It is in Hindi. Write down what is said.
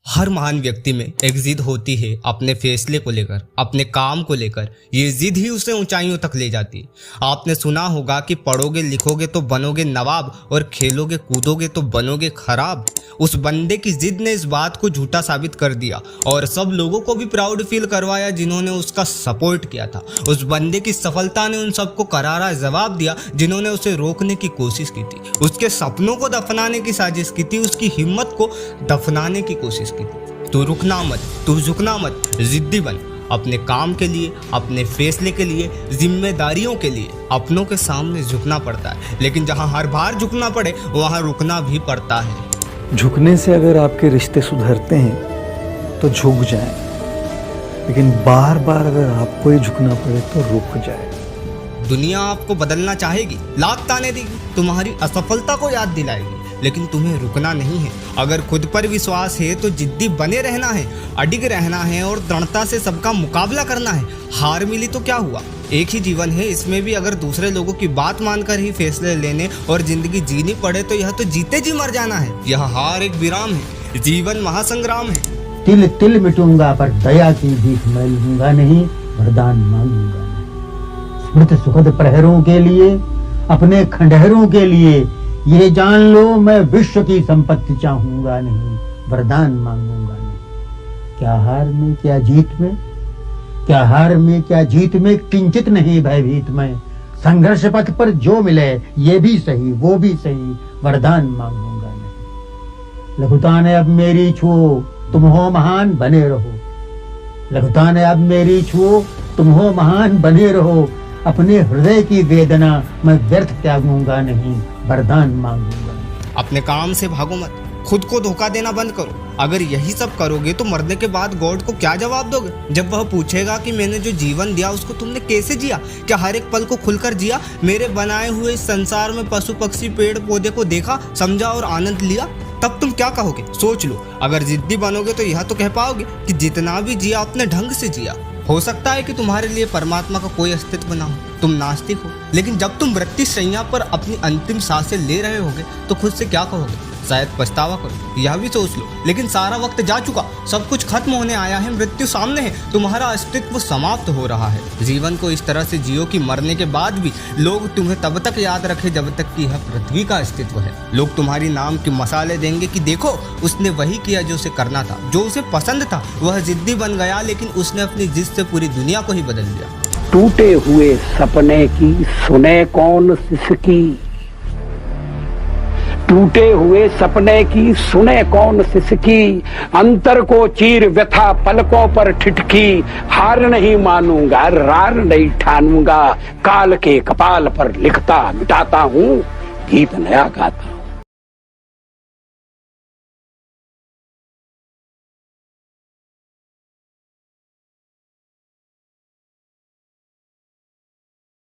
हर महान व्यक्ति में एक जिद होती है अपने फैसले को लेकर, अपने काम को लेकर। ये जिद ही उसे ऊंचाइयों तक ले जाती है। आपने सुना होगा कि पढ़ोगे लिखोगे तो बनोगे नवाब और खेलोगे कूदोगे तो बनोगे खराब। उस बंदे की जिद ने इस बात को झूठा साबित कर दिया और सब लोगों को भी प्राउड फील करवाया जिन्होंने उसका सपोर्ट किया था। उस बंदे की सफलता ने उन सबको करारा जवाब दिया जिन्होंने उसे रोकने की कोशिश की थी, उसके सपनों को दफनाने की साजिश की थी, उसकी हिम्मत को दफनाने की कोशिश की थी। तू रुकना मत, तू झुकना मत, जिद्दी बन। अपने काम के लिए, अपने फैसले के लिए, जिम्मेदारियों के लिए अपनों के सामने झुकना पड़ता है, लेकिन जहां हर बार झुकना पड़े वहां रुकना भी पड़ता है। झुकने से अगर आपके रिश्ते सुधरते हैं तो झुक जाएं, लेकिन बार बार अगर आपको ही झुकना पड़े तो रुक जाए। दुनिया आपको बदलना चाहेगी, लाख ताने देगी, तुम्हारी असफलता को याद दिलाएगी, लेकिन तुम्हें रुकना नहीं है। अगर खुद पर विश्वास है तो जिद्दी बने रहना है, अडिग रहना है और दृढ़ता से सबका मुकाबला करना है। हार मिली तो क्या हुआ, एक ही जीवन है, इसमें भी अगर दूसरे लोगों की बात मानकर ही फैसले लेने और जिंदगी जीनी पड़े तो यह तो जीते जी मर जाना है। यह हार एक विराम है, जीवन महासंग्राम है। तिल तिल मिटूंगा पर दया की भीख मैं लूंगा नहीं, वरदान मांगूंगा नहीं। स्मृत सुखद प्रहरों के लिए, अपने खंडहरों के लिए ये जान लो मैं विश्व की संपत्ति चाहूंगा नहीं, वरदान मांगूंगा नहीं। क्या हार में क्या जीत में, क्या हार में क्या जीत में किंचित नहीं भयभीत मैं। संघर्ष पथ पर जो मिले ये भी सही वो भी सही, वरदान मांगूंगा नहीं। लघुता ने अब मेरी छुओ, तुम हो महान बने रहो। लघुता ने अब मेरी छुओ, तुम हो महान बने रहो। अपने हृदय की वेदना मैं व्यर्थ त्यागूंगा नहीं, वरदान मांगूंगा नहीं। अपने काम से भागो मत, खुद को धोखा देना बंद करो। अगर यही सब करोगे तो मरने के बाद गॉड को क्या जवाब दोगे जब वह पूछेगा कि मैंने जो जीवन दिया उसको तुमने कैसे जिया? क्या हर एक पल को खुलकर जिया? मेरे बनाए हुए इस संसार में पशु पक्षी पेड़ पौधे को देखा, समझा और आनंद लिया? तब तुम क्या कहोगे? सोच लो। अगर जिद्दी बनोगे तो यह तो कह पाओगे कि जितना भी जिया अपने ढंग से जिया। हो सकता है कि तुम्हारे लिए परमात्मा का कोई अस्तित्व ना हो, तुम नास्तिक हो, लेकिन जब तुम मृत्यु शैया पर अपनी अंतिम सांसें ले रहे होगे तो खुद से क्या कहोगे? शायद पछतावा करो, यह भी सोच लो। लेकिन सारा वक्त जा चुका, सब कुछ खत्म होने आया है, मृत्यु सामने है, तुम्हारा अस्तित्व समाप्त हो रहा है। जीवन को इस तरह से जियो कि मरने के बाद भी लोग तुम्हें तब तक याद रखे जब तक कि यह पृथ्वी का अस्तित्व है। लोग तुम्हारी नाम की मसाले देंगे कि देखो उसने वही किया जो उसे करना था, जो उसे पसंद था। वह जिद्दी बन गया, लेकिन उसने अपनी जिद से पूरी दुनिया को ही बदल दिया। टूटे हुए सपने की सुने कौन सिसकी, टूटे हुए सपने की सुने कौन सिसकी। अंतर को चीर व्यथा पलकों पर ठिठकी। हार नहीं मानूंगा, रार नहीं ठानूंगा। काल के कपाल पर लिखता मिटाता हूँ, गीत नया गाता।